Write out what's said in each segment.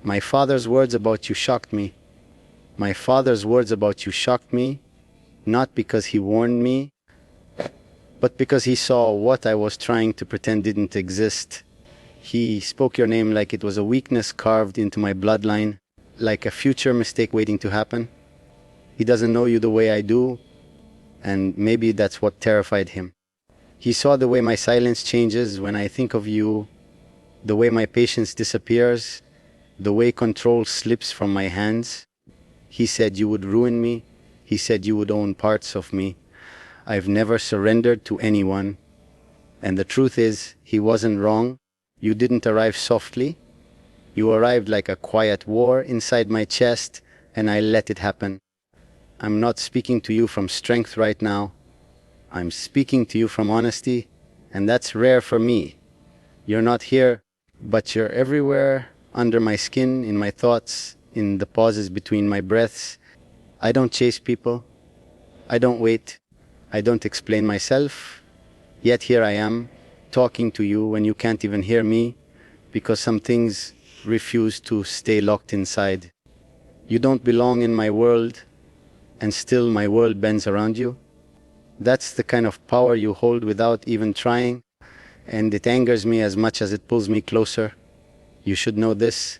My father's words about you shocked me. My father's words about you shocked me, not because he warned me, but because he saw what I was trying to pretend didn't exist. He spoke your name like it was a weakness carved into my bloodline, like a future mistake waiting to happen. He doesn't know you the way I do, and maybe that's what terrified him. He saw the way my silence changes when I think of you, the way my patience disappears, the way control slips from my hands. He said you would ruin me. He said you would own parts of me. I've never surrendered to anyone. And the truth is, he wasn't wrong. You didn't arrive softly. You arrived like a quiet war inside my chest, and I let it happen. I'm not speaking to you from strength right now. I'm speaking to you from honesty, and that's rare for me. You're not here, but you're everywhere, under my skin, in my thoughts, in the pauses between my breaths. I don't chase people. I don't wait. I don't explain myself. Yet here I am, talking to you when you can't even hear me, because some things refuse to stay locked inside. You don't belong in my world, and still my world bends around you. That's the kind of power you hold without even trying, and it angers me as much as it pulls me closer. You should know this.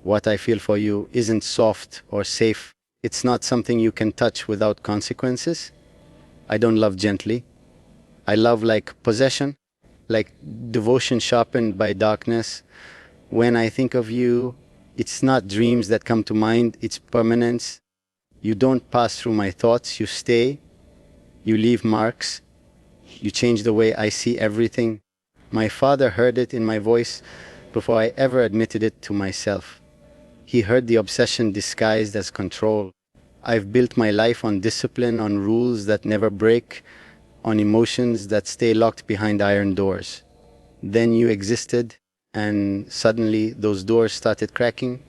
What I feel for you isn't soft or safe. It's not something you can touch without consequences. I don't love gently. I love like possession, like devotion sharpened by darkness. When I think of you, it's not dreams that come to mind, it's permanence. You don't pass through my thoughts, you stay. You leave marks. You change the way I see everything. My father heard it in my voice before I ever admitted it to myself. He heard the obsession disguised as control. I've built my life on discipline, on rules that never break, on emotions that stay locked behind iron doors. Then you existed, and suddenly those doors started cracking.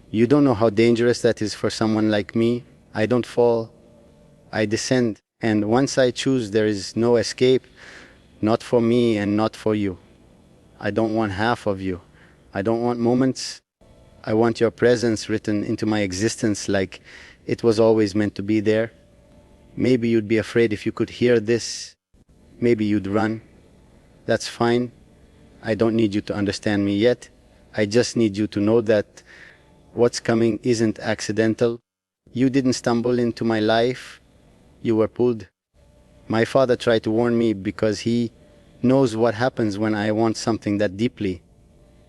You don't know how dangerous that is for someone like me. I don't fall, I descend. And once I choose, there is no escape, not for me and not for you. I don't want half of you. I don't want moments. I want your presence written into my existence like it was always meant to be there. Maybe you'd be afraid if you could hear this. Maybe you'd run. That's fine. I don't need you to understand me yet. I just need you to know that what's coming isn't accidental. You didn't stumble into my life. You were pulled. My father tried to warn me because he knows what happens when I want something that deeply.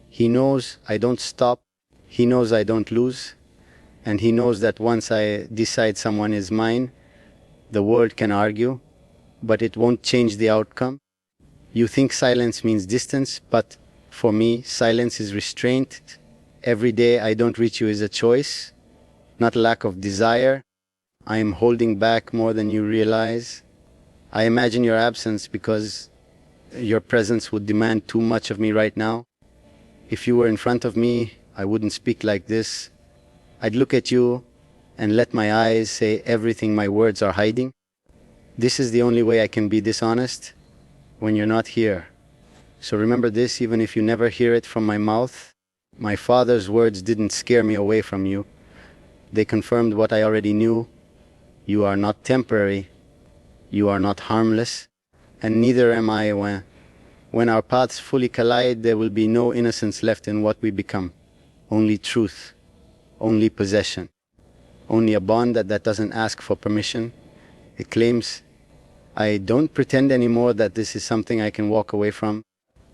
He knows I don't stop. He knows I don't lose. And he knows that once I decide someone is mine, the world can argue, but it won't change the outcome. You think silence means distance, but for me, silence is restraint. Every day I don't reach you is a choice, not lack of desire. I am holding back more than you realize. I imagine your absence because your presence would demand too much of me right now. If you were in front of me, I wouldn't speak like this. I'd look at you and let my eyes say everything my words are hiding. This is the only way I can be dishonest, when you're not here. So remember this, even if you never hear it from my mouth. My father's words didn't scare me away from you. They confirmed what I already knew. You are not temporary. You are not harmless. And neither am I. When our paths fully collide, there will be no innocence left in what we become. Only truth. Only possession. Only a bond that doesn't ask for permission. It claims, I don't pretend anymore that this is something I can walk away from.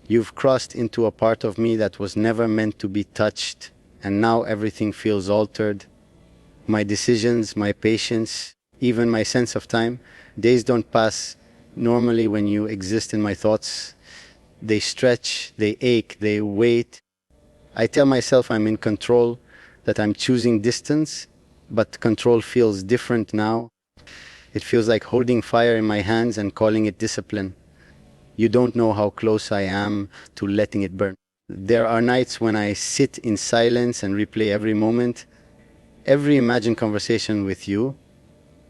You've crossed into a part of me that was never meant to be touched, and now everything feels altered. My decisions, my patience, even my sense of time. Days don't pass normally when you exist in my thoughts. They stretch, they ache, they wait. I tell myself I'm in control, that I'm choosing distance, but control feels different now. It feels like holding fire in my hands and calling it discipline. You don't know how close I am to letting it burn. There are nights when I sit in silence and replay every moment, every imagined conversation with you,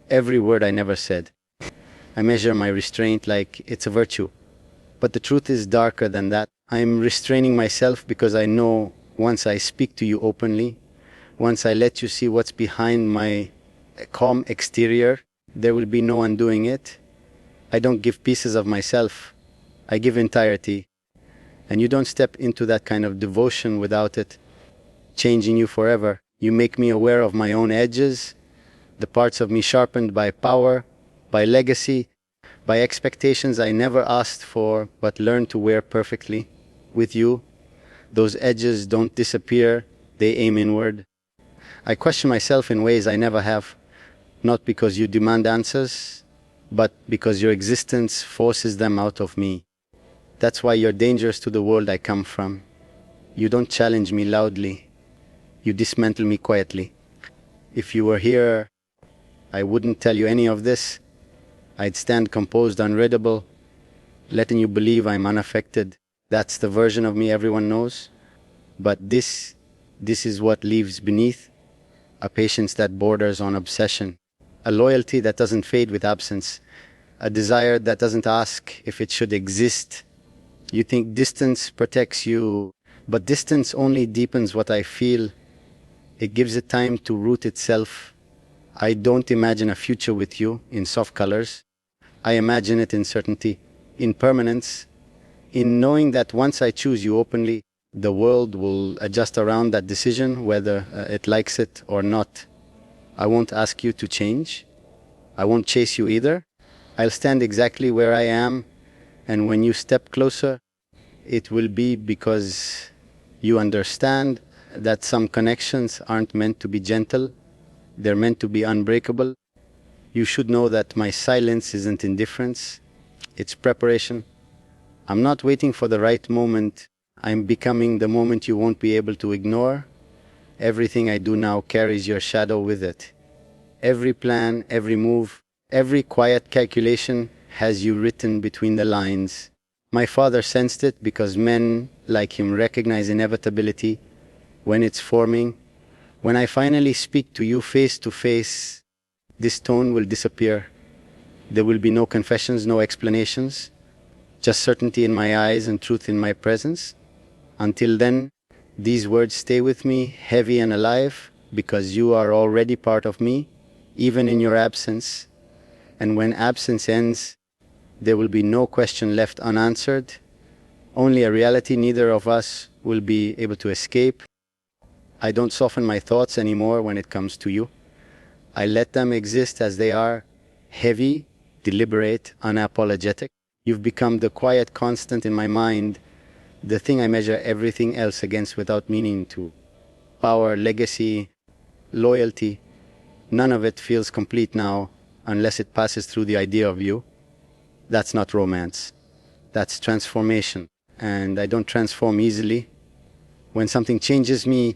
every word I never said. I measure my restraint like it's a virtue. But the truth is darker than that. I'm restraining myself because I know once I speak to you openly, once I let you see what's behind my calm exterior, there will be no undoing it. I don't give pieces of myself, I give entirety. And you don't step into that kind of devotion without it changing you forever. You make me aware of my own edges, the parts of me sharpened by power, by legacy, by expectations I never asked for but learned to wear perfectly. With you, those edges don't disappear, they aim inward. I question myself in ways I never have, not because you demand answers, but because your existence forces them out of me. That's why you're dangerous to the world I come from. You don't challenge me loudly. You dismantle me quietly. If you were here, I wouldn't tell you any of this. I'd stand composed, unreadable, letting you believe I'm unaffected. That's the version of me everyone knows. But this is what leaves beneath: a patience that borders on obsession, a loyalty that doesn't fade with absence, a desire that doesn't ask if it should exist. You think distance protects you, but distance only deepens what I feel. It gives it time to root itself. I don't imagine a future with you in soft colors. I imagine it in certainty, in permanence, in knowing that once I choose you openly, the world will adjust around that decision, whether it likes it or not. I won't ask you to change. I won't chase you either. I'll stand exactly where I am, and when you step closer, it will be because you understand that some connections aren't meant to be gentle, they're meant to be unbreakable. You should know that my silence isn't indifference, it's preparation. I'm not waiting for the right moment, I'm becoming the moment you won't be able to ignore. Everything I do now carries your shadow with it. Every plan, every move, every quiet calculation has you written between the lines. My father sensed it because men like him recognize inevitability when it's forming. When I finally speak to you face to face, this tone will disappear. There will be no confessions, no explanations, just certainty in my eyes and truth in my presence. Until then, these words stay with me, heavy and alive, because you are already part of me, even in your absence. And when absence ends, there will be no question left unanswered, only a reality neither of us will be able to escape. I don't soften my thoughts anymore when it comes to you. I let them exist as they are, heavy, deliberate, unapologetic. You've become the quiet constant in my mind, the thing I measure everything else against without meaning to. Power, legacy, loyalty, none of it feels complete now unless it passes through the idea of you. That's not romance. That's transformation. And I don't transform easily. When something changes me,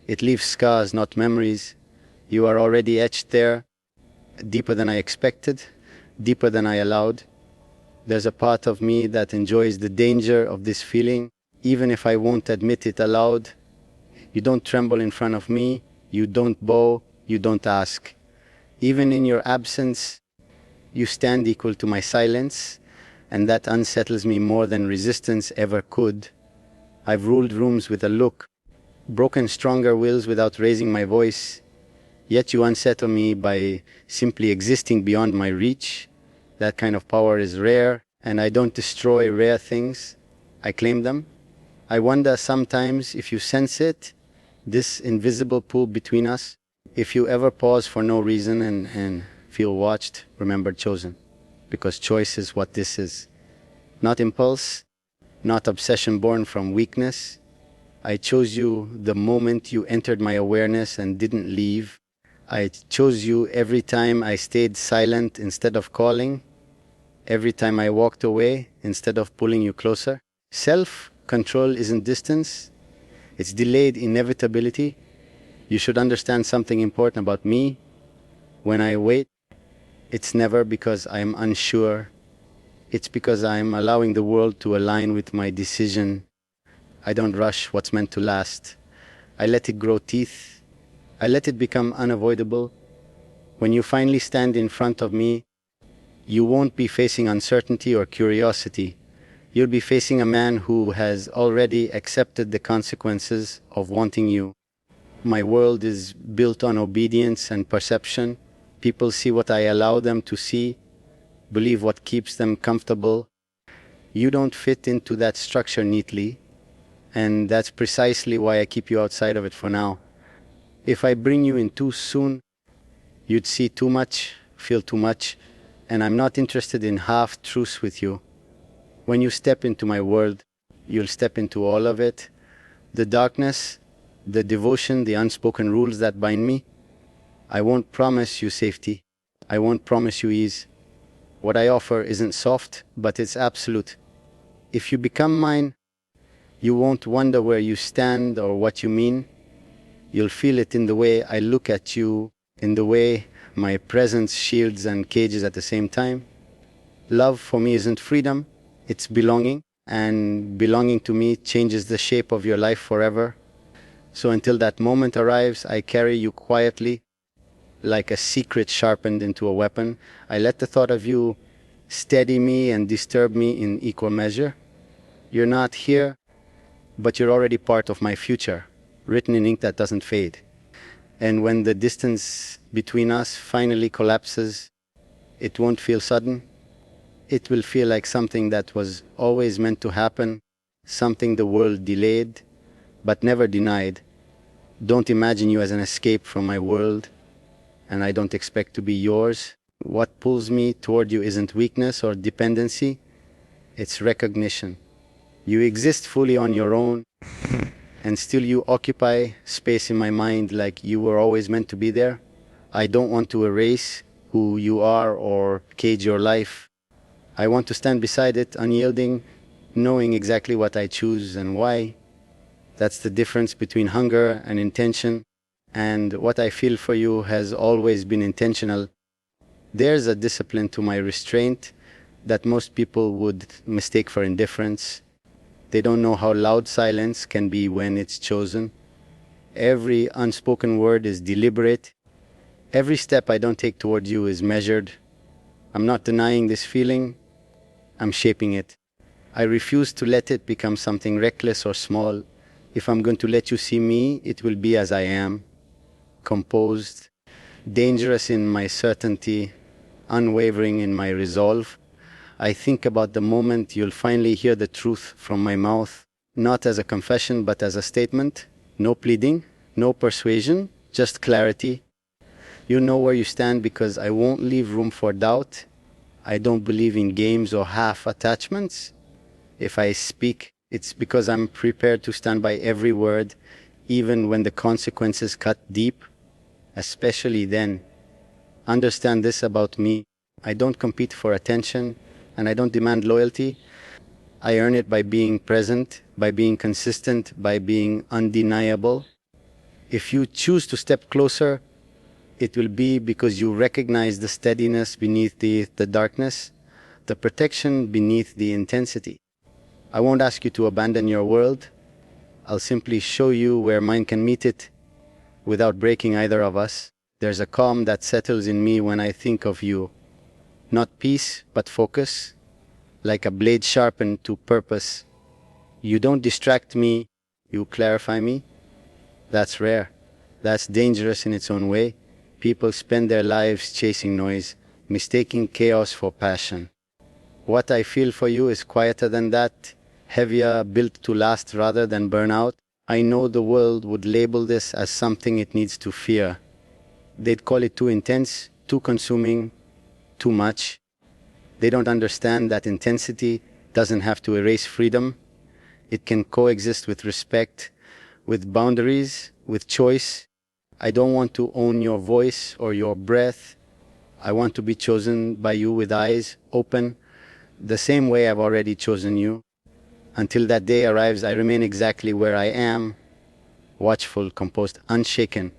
it leaves scars, not memories. You are already etched there, deeper than I expected, deeper than I allowed. There's a part of me that enjoys the danger of this feeling, even if I won't admit it aloud. You don't tremble in front of me, you don't bow, you don't ask. Even in your absence, you stand equal to my silence, and that unsettles me more than resistance ever could. I've ruled rooms with a look, broken stronger wills without raising my voice, yet you unsettle me by simply existing beyond my reach. That kind of power is rare, and I don't destroy rare things, I claim them. I wonder sometimes if you sense it, this invisible pull between us. If you ever pause for no reason and feel watched, remember chosen, because choice is what this is. Not impulse, not obsession born from weakness. I chose you the moment you entered my awareness and didn't leave. I chose you every time I stayed silent instead of calling, every time I walked away instead of pulling you closer. Self-control isn't distance, it's delayed inevitability. You should understand something important about me. When I wait, it's never because I'm unsure. It's because I'm allowing the world to align with my decision. I don't rush what's meant to last. I let it grow teeth. I let it become unavoidable. When you finally stand in front of me, you won't be facing uncertainty or curiosity. You'll be facing a man who has already accepted the consequences of wanting you. My world is built on obedience and perception. People see what I allow them to see, believe what keeps them comfortable. You don't fit into that structure neatly, and that's precisely why I keep you outside of it for now. If I bring you in too soon, you'd see too much, feel too much, and I'm not interested in half-truths with you. When you step into my world, you'll step into all of it. The darkness, the devotion, the unspoken rules that bind me. I won't promise you safety. I won't promise you ease. What I offer isn't soft, but it's absolute. If you become mine, you won't wonder where you stand or what you mean. You'll feel it in the way I look at you, in the way my presence shields and cages at the same time. Love for me isn't freedom, it's belonging, and belonging to me changes the shape of your life forever. So until that moment arrives, I carry you quietly, like a secret sharpened into a weapon. I let the thought of you steady me and disturb me in equal measure. You're not here, but you're already part of my future, written in ink that doesn't fade. And when the distance between us finally collapses, it won't feel sudden. It will feel like something that was always meant to happen, something the world delayed, but never denied. Don't imagine you as an escape from my world, and I don't expect to be yours. What pulls me toward you isn't weakness or dependency, it's recognition. You exist fully on your own, and still you occupy space in my mind like you were always meant to be there. I don't want to erase who you are or cage your life. I want to stand beside it, unyielding, knowing exactly what I choose and why. That's the difference between hunger and intention, and what I feel for you has always been intentional. There's a discipline to my restraint that most people would mistake for indifference. They don't know how loud silence can be when it's chosen. Every unspoken word is deliberate. Every step I don't take toward you is measured. I'm not denying this feeling, I'm shaping it. I refuse to let it become something reckless or small. If I'm going to let you see me, it will be as I am, composed, dangerous in my certainty, unwavering in my resolve. I think about the moment you'll finally hear the truth from my mouth, not as a confession but as a statement. No pleading, no persuasion, just clarity. You know where you stand because I won't leave room for doubt. I don't believe in games or half attachments. If I speak, it's because I'm prepared to stand by every word, even when the consequences cut deep, especially then. Understand this about me. I don't compete for attention, and I don't demand loyalty. I earn it by being present, by being consistent, by being undeniable. If you choose to step closer, it will be because you recognize the steadiness beneath the darkness, the protection beneath the intensity. I won't ask you to abandon your world. I'll simply show you where mine can meet it without breaking either of us. There's a calm that settles in me when I think of you. Not peace, but focus, like a blade sharpened to purpose. You don't distract me, you clarify me. That's rare. That's dangerous in its own way. People spend their lives chasing noise, mistaking chaos for passion. What I feel for you is quieter than that, heavier, built to last rather than burn out. I know the world would label this as something it needs to fear. They'd call it too intense, too consuming, too much. They don't understand that intensity doesn't have to erase freedom. It can coexist with respect, with boundaries, with choice. I don't want to own your voice or your breath. I want to be chosen by you with eyes open, the same way I've already chosen you. Until that day arrives, I remain exactly where I am, watchful, composed, unshaken.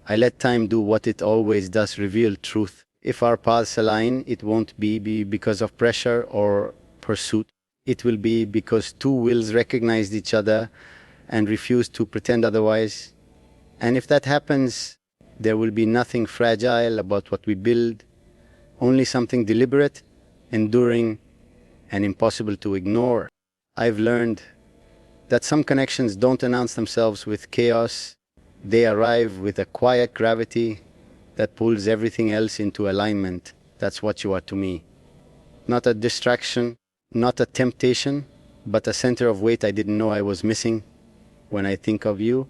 I let time do what it always does, reveal truth. If our paths align, it won't be because of pressure or pursuit. It will be because two wills recognized each other and refused to pretend otherwise. And if that happens, there will be nothing fragile about what we build, only something deliberate, enduring, and impossible to ignore. I've learned that some connections don't announce themselves with chaos. They arrive with a quiet gravity that pulls everything else into alignment. That's what you are to me. Not a distraction, not a temptation, but a center of weight I didn't know I was missing. When I think of you,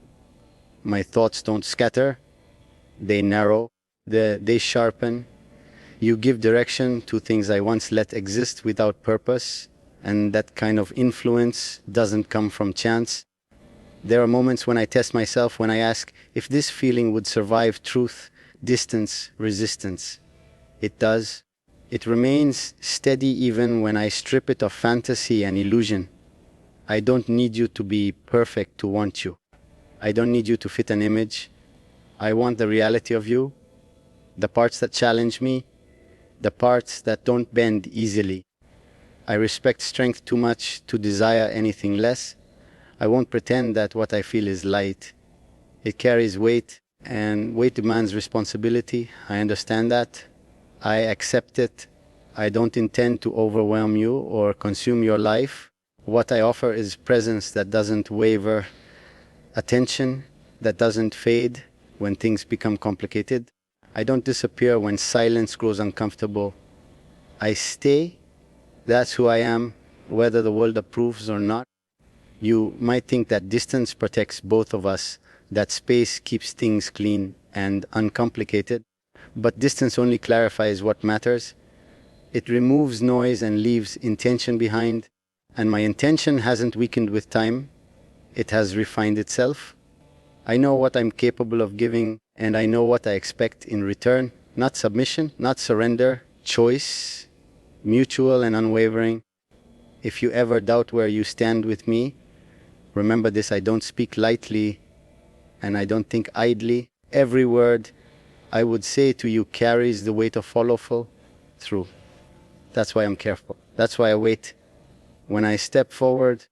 my thoughts don't scatter, they narrow, they sharpen. You give direction to things I once let exist without purpose, and that kind of influence doesn't come from chance. There are moments when I test myself, when I ask if this feeling would survive truth, distance, resistance. It does. It remains steady even when I strip it of fantasy and illusion. I don't need you to be perfect to want you. I don't need you to fit an image. I want the reality of you, the parts that challenge me, the parts that don't bend easily. I respect strength too much to desire anything less. I won't pretend that what I feel is light. It carries weight, and weight demands responsibility. I understand that. I accept it. I don't intend to overwhelm you or consume your life. What I offer is presence that doesn't waver, attention that doesn't fade when things become complicated. I don't disappear when silence grows uncomfortable. I stay. That's who I am, whether the world approves or not. You might think that distance protects both of us, that space keeps things clean and uncomplicated, but distance only clarifies what matters. It removes noise and leaves intention behind, and my intention hasn't weakened with time. It has refined itself. I know what I'm capable of giving, and I know what I expect in return. Not submission, not surrender, choice, mutual and unwavering. If you ever doubt where you stand with me, remember this: I don't speak lightly, and I don't think idly. Every word I would say to you carries the weight of follow through. That's why I'm careful. That's why I wait. When I step forward,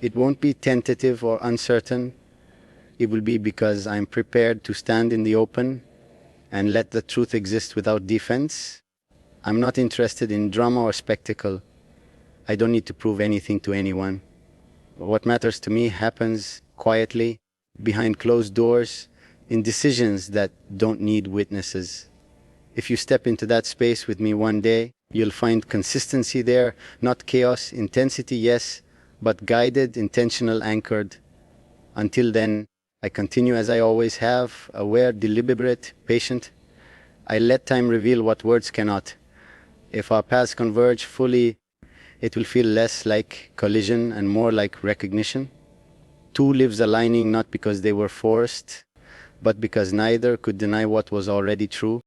it won't be tentative or uncertain. It will be because I'm prepared to stand in the open and let the truth exist without defense. I'm not interested in drama or spectacle. I don't need to prove anything to anyone. What matters to me happens quietly, behind closed doors, in decisions that don't need witnesses. If you step into that space with me one day, you'll find consistency there, not chaos, intensity, yes, but guided, intentional, anchored. Until then, I continue as I always have, aware, deliberate, patient. I let time reveal what words cannot. If our paths converge fully, it will feel less like collision and more like recognition. Two lives aligning not because they were forced, but because neither could deny what was already true.